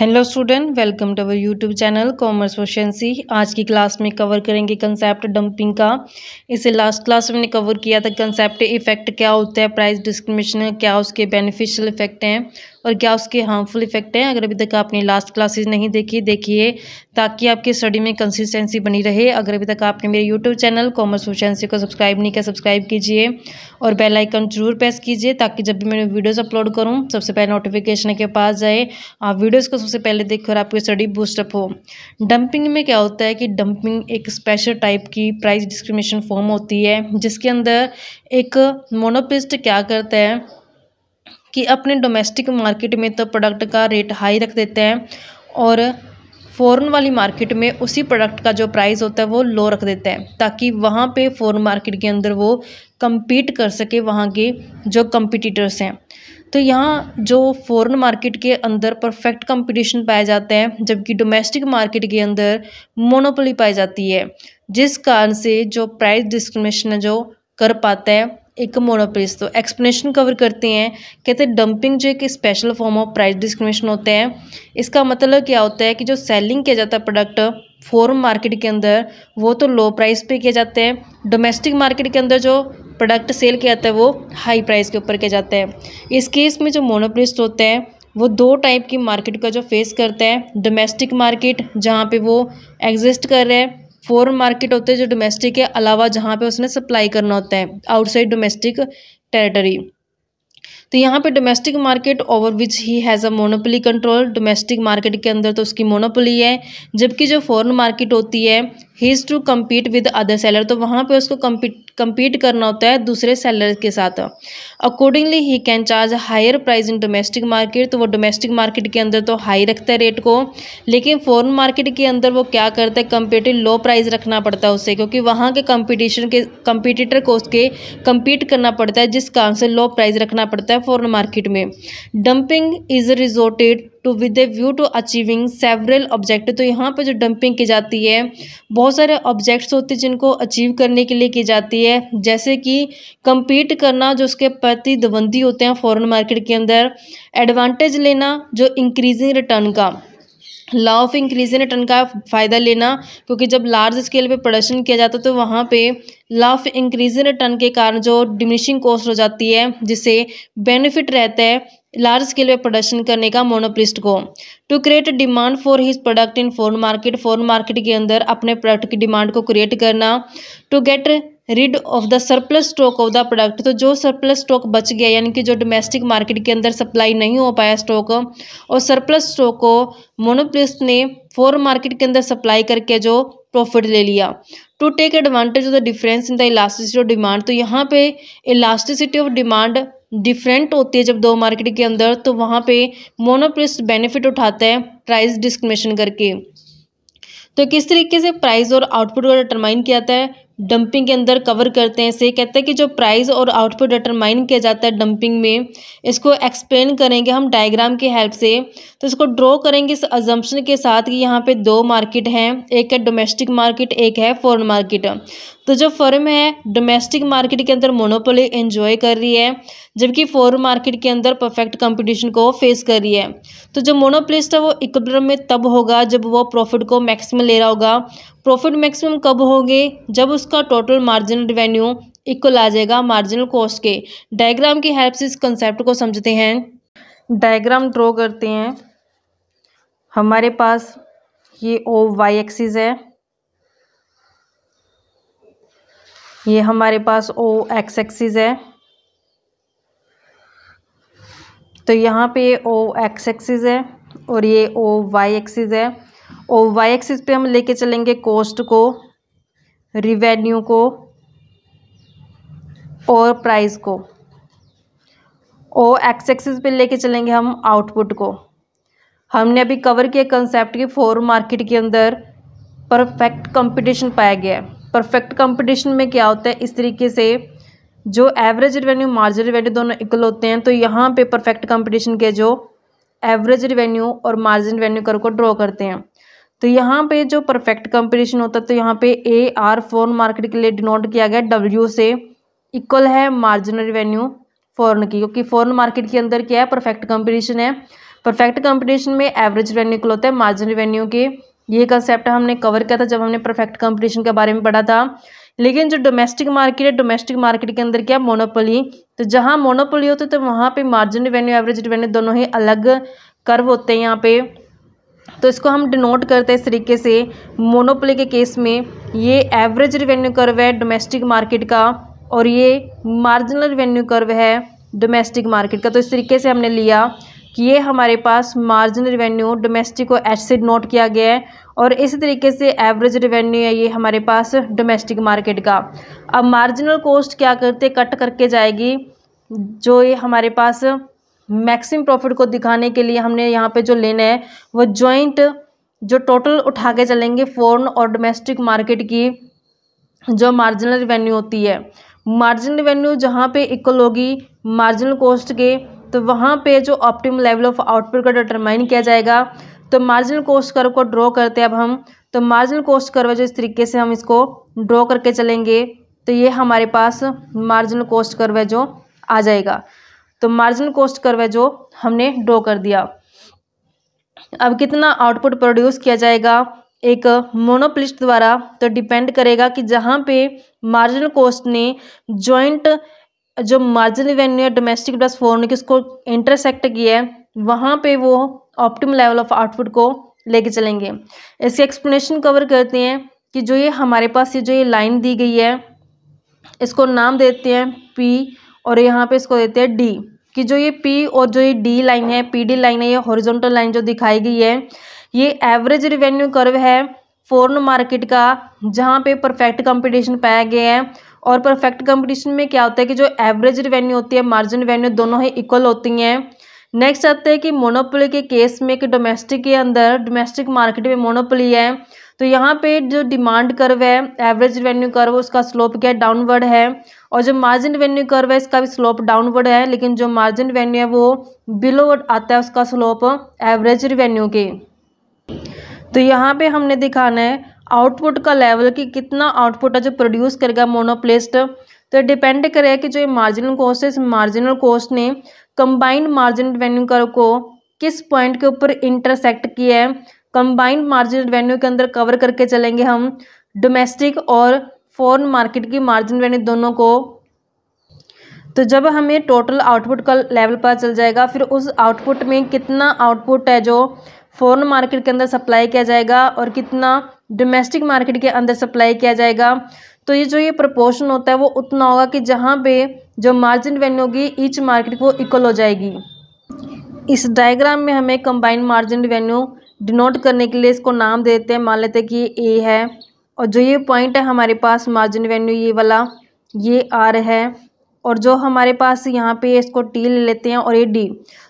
Hello student, welcome to our YouTube channel commerce proficiency. आज की class में cover करेंगे कंसेप्ट डंपिंग का। इसे लास्ट क्लास में मैंने कवर किया था। कंसेप्ट इफेक्ट क्या होता है, प्राइस डिस्क्रिमिनेशन क्या उसके बेनिफिशियल इफेक्ट हैं और क्या उसके हार्मफुल इफेक्ट हैं। अगर अभी तक आपने लास्ट क्लासेज नहीं देखी, देखिए ताकि आपकी स्टडी में कंसिस्टेंसी बनी रहे। अगर अभी तक आपने मेरे यूट्यूब चैनल कॉमर्स प्रोफिशिएंसी को सब्सक्राइब नहीं किया, सब्सक्राइब कीजिए और बेल आइकन जरूर प्रेस कीजिए ताकि जब भी मैं वीडियोस अपलोड करूं सबसे पहले नोटिफिकेशन के पास जाए, आप वीडियोस को सबसे पहले देखकर आपकी स्टडी बूस्टअप हो। डंपिंग में क्या होता है कि डंपिंग एक स्पेशल टाइप की प्राइस डिस्क्रिमिनेशन फॉर्म होती है जिसके अंदर एक मोनोपोलिस्ट क्या करता है कि अपने डोमेस्टिक मार्केट में तो प्रोडक्ट का रेट हाई रख देते हैं और फ़ॉरेन वाली मार्केट में उसी प्रोडक्ट का जो प्राइस होता है वो लो रख देता है ताकि वहाँ पे फ़ॉरेन मार्केट के अंदर वो compete कर सके वहाँ के जो कंपिटिटर्स हैं। तो यहाँ जो फ़ॉरेन मार्केट के अंदर परफेक्ट कंपटीशन पाया जाता है जबकि डोमेस्टिक मार्केट के अंदर मोनोपोली पाई जाती है, जिस कारण से जो प्राइस डिस्क्रिमिनेशन जो कर पाता है एक मोनोपोलिस्ट। तो एक्सप्लेनेशन कवर करते हैं। कहते हैं डंपिंग जो एक special form of price discrimination होता है। इसका मतलब क्या होता है कि जो सेलिंग किया जाता है प्रोडक्ट फॉरेन मार्केट के अंदर वो तो लो प्राइस पे किया जाता है, डोमेस्टिक मार्केट के अंदर जो प्रोडक्ट सेल किया जाता है वो हाई प्राइस के ऊपर किया जाता है। इस केस में जो मोनोपोलिस्ट होता है वो दो टाइप की मार्केट का जो फेस करता है। डोमेस्टिक मार्केट जहाँ पे वो एग्जिस्ट कर रहा है, फॉरेन मार्केट होते हैं जो डोमेस्टिक के अलावा जहाँ पे उसने सप्लाई करना होता है आउटसाइड डोमेस्टिक टेरिटरी। तो यहाँ पे domestic market over which he has a monopoly control, domestic market के अंदर तो उसकी मोनोपोली है, जबकि जो फॉरेन मार्केट होती है he is to compete with other seller, तो वहाँ पे उसको कम्पीट करना होता है दूसरे सेलर के साथ। Accordingly he can charge higher price in domestic market, तो वो डोमेस्टिक मार्केट के अंदर तो हाई रखता है रेट को, लेकिन फॉरेन मार्केट के अंदर वो क्या करता है कंपेटिव लो प्राइस रखना पड़ता है उससे, क्योंकि वहाँ के कंपटीटर को उसके कम्पीट करना पड़ता है, जिस कारण से लो प्राइस रखना पड़ता है फॉरेन मार्केट में। Dumping is resorted to with a view to achieving several objective, तो यहाँ पर जो डंपिंग की जाती है बहुत सारे ऑब्जेक्ट्स होते हैं जिनको अचीव करने के लिए की जाती है, जैसे कि compete करना जो उसके प्रतिद्वंदी होते हैं फॉरेन मार्केट के अंदर, एडवांटेज लेना जो इंक्रीजिंग रिटर्न का, लॉ ऑफ इंक्रीजिंग रिटर्न का फ़ायदा लेना, क्योंकि जब लार्ज स्केल पे प्रोडक्शन किया जाता है तो वहाँ पे लॉ ऑफ इंक्रीजिंग रिटर्न के कारण जो डिमिनिशिंग कॉस्ट हो जाती है, जिससे बेनिफिट रहता है लार्ज स्केल पे प्रोडक्शन करने का मोनोपोलिस्ट को। To create demand for his product in foreign market के अंदर अपने प्रोडक्ट की डिमांड को क्रिएट करना। To get rid of the surplus stock of the product, तो जो सरप्लस स्टॉक बच गया यानी कि जो डोमेस्टिक मार्केट के अंदर सप्लाई नहीं हो पाया स्टॉक, और सरप्लस स्टॉक को मोनोपोलिस्ट ने फॉरेन मार्केट के अंदर सप्लाई करके जो प्रॉफिट ले लिया। To take advantage of the difference in the elasticity of demand, तो यहाँ पे इलास्टिसिटी ऑफ डिमांड डिफरेंट होती है जब दो मार्केट के अंदर, तो वहाँ पे मोनोपोलिस्ट बेनिफिट उठाता है प्राइस डिस्क्रिमिनेशन करके। तो किस तरीके से प्राइस और आउटपुट को डिटरमाइन किया जाता है डंपिंग के अंदर कवर करते हैं। इसे कहते हैं कि जो प्राइस और आउटपुट डिटरमाइन किया जाता है डंपिंग में, इसको एक्सप्लेन करेंगे हम डायग्राम की हेल्प से। तो इसको ड्रॉ करेंगे इस अजम्पशन के साथ कि यहाँ पे दो मार्केट हैं, एक है डोमेस्टिक मार्केट, एक है फॉरेन मार्केट। तो जो फर्म है डोमेस्टिक मार्केट के अंदर मोनोपोली एंजॉय कर रही है, जबकि फॉरेन मार्केट के अंदर परफेक्ट कंपटीशन को फेस कर रही है। तो जो मोनोपोलिस्ट है वो इक्विलिब्रियम में तब होगा जब वो प्रॉफिट को मैक्सिमम ले रहा होगा। प्रॉफिट मैक्सिमम कब होंगे, जब उसका टोटल मार्जिनल रेवेन्यू इक्वल आ जाएगा मार्जिनल कॉस्ट के। डायग्राम की हेल्प से इस कंसेप्ट को समझते हैं। डायग्राम ड्रॉ करते हैं। हमारे पास ये ओ वाई एक्सिस है, ये हमारे पास ओ एक्स एक्सिस है, तो यहाँ पे ओ एक्स एक्सिस है और ये ओ वाई एक्सिस है। ओ वाई एक्सिस पे हम लेके चलेंगे कॉस्ट को, रिवेन्यू को और प्राइस को। ओ एक्स एक्सिस पे लेके चलेंगे हम आउटपुट को। हमने अभी कवर किया कंसेप्ट कि फॉरेन मार्केट के अंदर परफेक्ट कंपटीशन पाया गया है। परफेक्ट कंपटीशन में क्या होता है, इस तरीके से जो एवरेज रेवेन्यू मार्जिनल रेवेन्यू दोनों इक्वल होते हैं, तो यहाँ पे परफेक्ट कंपटीशन के जो एवरेज रेवेन्यू और मार्जिन रेवेन्यू कर को ड्रॉ करते हैं। तो यहाँ पे जो परफेक्ट कंपटीशन होता है, तो यहाँ पे ए आर फॉरेन मार्केट के लिए डिनोट किया गया डब्ल्यू से, इक्वल है मार्जिनल रेवेन्यू फॉरेन की, क्योंकि फॉरेन मार्केट के अंदर क्या है परफेक्ट कंपटीशन है। परफेक्ट कंपटीशन में एवरेज रेवेन्यू इक्वल होता है मार्जिनल रेवेन्यू के। ये कंसेप्ट हमने कवर किया था जब हमने परफेक्ट कंपटीशन के बारे में पढ़ा था। लेकिन जो डोमेस्टिक मार्केट है, डोमेस्टिक मार्केट के अंदर क्या मोनोपोली, तो जहाँ मोनोपोली होती है तो वहाँ पे मार्जिनल रेवेन्यू एवरेज रेवेन्यू दोनों ही अलग कर्व होते हैं यहाँ पे। तो इसको हम डिनोट करते हैं इस तरीके से। मोनोपोली के केस में ये एवरेज रेवेन्यू कर्व है डोमेस्टिक मार्केट का और ये मार्जिनल रेवेन्यू कर्व है डोमेस्टिक मार्केट का। तो इस तरीके से हमने लिया कि ये हमारे पास मार्जिनल रेवेन्यू डोमेस्टिक को एच से नोट किया गया है और इसी तरीके से एवरेज रेवेन्यू है ये हमारे पास डोमेस्टिक मार्केट का। अब मार्जिनल कॉस्ट क्या करते, कट करके जाएगी। जो ये हमारे पास मैक्सिमम प्रॉफिट को दिखाने के लिए हमने यहाँ पे जो लेना है वो जॉइंट जो टोटल उठा के चलेंगे फॉरेन और डोमेस्टिक मार्केट की जो मार्जिनल रेवेन्यू होती है। मार्जिनल रेवेन्यू जहाँ पे इक्वल होगी मार्जिनल कॉस्ट के, तो वहाँ पे जो ऑप्टिमम लेवल ऑफ आउटपुट का डिटरमाइन किया जाएगा। तो मार्जिनल कॉस्ट कर्व को ड्रॉ करते हैं अब हम। तो मार्जिनल कॉस्ट कर्व जो इस तरीके से हम इसको ड्रॉ करके चलेंगे तो ये हमारे पास मार्जिनल कॉस्ट कर्व है जो आ जाएगा। तो मार्जिनल कॉस्ट कर्व है जो हमने ड्रॉ कर दिया। अब कितना आउटपुट प्रोड्यूस किया जाएगा एक मोनोपोलिस्ट द्वारा, तो डिपेंड करेगा कि जहाँ पे मार्जिनल कॉस्ट ने जॉइंट जो मार्जिनल रेवेन्यू है डोमेस्टिक प्लस फॉरेन की उसको इंटरसेक्ट किया है, वहाँ पे वो ऑप्टिमम लेवल ऑफ आउटपुट को लेके चलेंगे। इसकी एक्सप्लेनेशन कवर करते हैं कि जो ये हमारे पास ये जो ये लाइन दी गई है इसको नाम देते हैं पी और यहाँ पे इसको देते हैं डी। कि जो ये पी और जो ये डी लाइन है, पी डी लाइन है, ये हॉरिजॉन्टल लाइन जो दिखाई गई है ये एवरेज रेवेन्यू कर्व है फॉरेन मार्केट का जहाँ पे परफेक्ट कंपटीशन पाया गया है। और परफेक्ट कंपटीशन में क्या होता है कि जो एवरेज रेवेन्यू होती है मार्जिनल रेवेन्यू दोनों ही इक्वल होती हैं। नेक्स्ट आता है कि मोनोपोली के केस में कि डोमेस्टिक के अंदर डोमेस्टिक मार्केट में मोनोपोली है तो यहाँ पे जो डिमांड कर्व है एवरेज रेवेन्यू कर्व उसका स्लोप क्या है, डाउनवर्ड है। और जो मार्जिन रेवेन्यू कर्व है इसका भी स्लोप डाउनवर्ड है, लेकिन जो मार्जिन रेवेन्यू है वो बिलो आता है उसका स्लोप एवरेज रेवेन्यू के। तो यहाँ पे हमने दिखाना है आउटपुट का लेवल कि कितना आउटपुट है जो प्रोड्यूस करेगा मोनोपोलिस्ट। तो डिपेंड करेगा कि जो ये मार्जिनल कॉस्ट है इस मार्जिनल कॉस्ट ने कंबाइंड मार्जिन रेवेन्यू कर्व को किस पॉइंट के ऊपर इंटरसेक्ट किया है। कंबाइंड मार्जिन रेवेन्यू के अंदर कवर करके चलेंगे हम डोमेस्टिक और फॉरेन मार्केट की मार्जिन रेवेन्यू दोनों को। तो जब हमें टोटल आउटपुट का लेवल पता चल जाएगा फिर उस आउटपुट में कितना आउटपुट है जो फॉरेन मार्केट के अंदर सप्लाई किया जाएगा और कितना डोमेस्टिक मार्केट के अंदर सप्लाई किया जाएगा। तो ये जो ये प्रोपोर्शन होता है वो उतना होगा कि जहाँ पे जो मार्जिन रेवेन्यू होगी ईच मार्केट वो इक्वल हो जाएगी। इस डायग्राम में हमें कंबाइंड मार्जिन रेवेन्यू डिनोट करने के लिए इसको नाम देते हैं, मान लेते हैं कि ये ए है और जो ये पॉइंट है हमारे पास मार्जिन रेवेन्यू ये वाला ये आर है और जो हमारे पास यहाँ पे इसको टी ले लेते हैं और ये डी।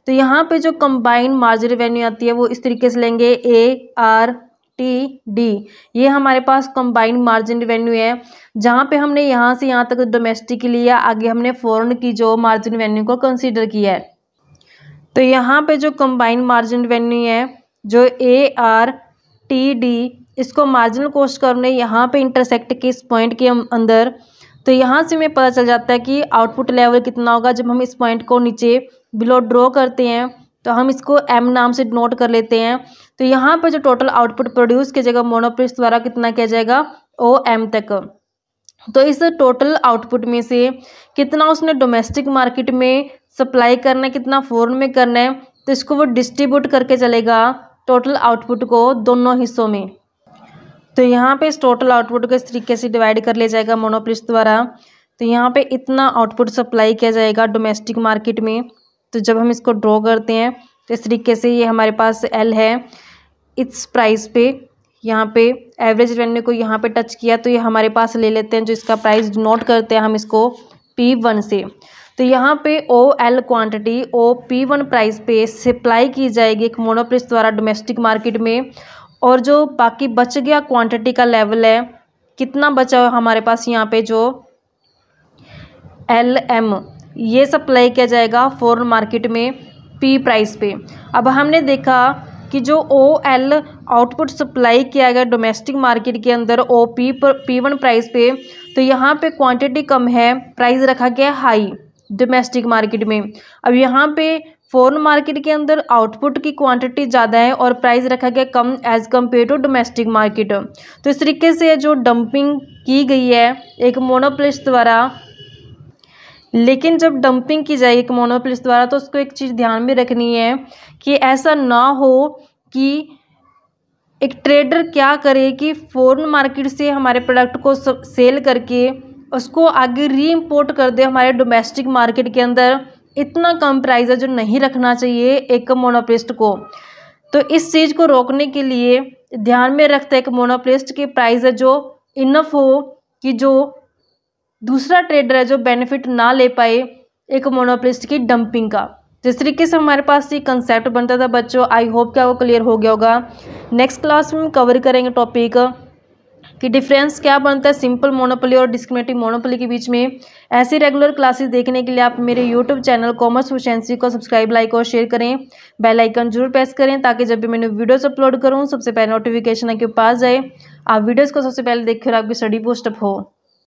तो यहाँ पे जो कंबाइंड मार्जिन रेवेन्यू आती है वो इस तरीके से लेंगे ए आर टी डी। ये हमारे पास कंबाइंड मार्जिन रेवेन्यू है जहाँ पे हमने यहाँ से यहाँ तक डोमेस्टिक लिया, आगे हमने फॉरेन की जो मार्जिन रेवेन्यू को कंसीडर किया है। तो यहाँ पे जो कंबाइंड मार्जिन रेवेन्यू है जो ए आर टी डी इसको मार्जिनल कॉस्ट कर्व ने यहाँ पे इंटरसेक्ट के इस पॉइंट के अंदर। तो यहाँ से हमें पता चल जाता है कि आउटपुट लेवल कितना होगा जब हम इस पॉइंट को नीचे बिलो ड्रॉ करते हैं। तो हम इसको एम नाम से नोट कर लेते हैं। तो यहाँ पर जो टोटल आउटपुट प्रोड्यूस किया जाएगा मोनोपोलिस्ट द्वारा कितना किया जाएगा ओ एम तक। तो इस टोटल आउटपुट में से कितना उसने डोमेस्टिक मार्केट में सप्लाई करना है कितना फॉरेन में करना है, तो इसको वो डिस्ट्रीब्यूट करके चलेगा टोटल आउटपुट को दोनों हिस्सों में। तो यहाँ पे इस टोटल आउटपुट को इस तरीके से डिवाइड कर लिया जाएगा मोनोपोलिस्ट द्वारा। तो यहाँ पे इतना आउटपुट सप्लाई किया जाएगा डोमेस्टिक मार्केट में। तो जब हम इसको ड्रॉ करते हैं तो इस तरीके से ये हमारे पास एल है इस प्राइस पे, यहाँ पे एवरेज रेवेन्यू को यहाँ पे टच किया तो ये हमारे पास ले लेते हैं जो इसका प्राइस नोट करते हैं हम इसको P1 से। तो यहाँ पे ओ एल क्वान्टिटी ओ P1 प्राइस पे सप्लाई की जाएगी एक मोनोपोलिस्ट द्वारा डोमेस्टिक मार्केट में। और जो बाकी बच गया क्वांटिटी का लेवल है कितना बचा हमारे पास यहाँ पे जो एल एम ये सप्लाई किया जाएगा फॉरेन मार्केट में पी प्राइस पे। अब हमने देखा कि जो ओ एल आउटपुट सप्लाई किया गया डोमेस्टिक मार्केट के अंदर ओ पी पर P1 प्राइस पे, तो यहाँ पे क्वांटिटी कम है, प्राइस रखा गया हाई डोमेस्टिक मार्केट में। अब यहाँ पे फॉरेन मार्केट के अंदर आउटपुट की क्वांटिटी ज़्यादा है और प्राइस रखा गया कम as compare to domestic market. तो इस तरीके से जो डंपिंग की गई है एक मोनोपोलिस्ट द्वारा, लेकिन जब डंपिंग की जाए एक मोनोपोलिस्ट द्वारा तो उसको एक चीज़ ध्यान में रखनी है कि ऐसा ना हो कि एक ट्रेडर क्या करे कि फॉरेन मार्केट से हमारे प्रोडक्ट को सेल करके उसको आगे री इम्पोर्ट कर दे हमारे डोमेस्टिक मार्केट के अंदर। इतना कम प्राइस है जो नहीं रखना चाहिए एक मोनोपोलिस्ट को। तो इस चीज़ को रोकने के लिए ध्यान में रखते एक मोनोपोलिस्ट की प्राइस है जो इनफ हो कि जो दूसरा ट्रेडर है जो बेनिफिट ना ले पाए एक मोनोपोलिस्ट की डंपिंग का। जिस तरीके से हमारे पास ये कंसेप्ट बनता था बच्चों, आई होप कि आपको क्लियर हो गया होगा। नेक्स्ट क्लास में हम कवर करेंगे टॉपिक कि डिफरेंस क्या बनता है सिंपल मोनोपोली और डिस्क्रिमिनेटिव मोनोपोली के बीच में। ऐसी रेगुलर क्लासेस देखने के लिए आप मेरे यूट्यूब चैनल कॉमर्स प्रोफिशिएंसी को सब्सक्राइब, लाइक और शेयर करें। बेल आइकन जरूर प्रेस करें ताकि जब भी मैंने वीडियोस अपलोड करूं सबसे पहले नोटिफिकेशन आपके पास जाए, आप वीडियोस को सबसे पहले देखकर आपकी स्टडी बूस्ट अप हो।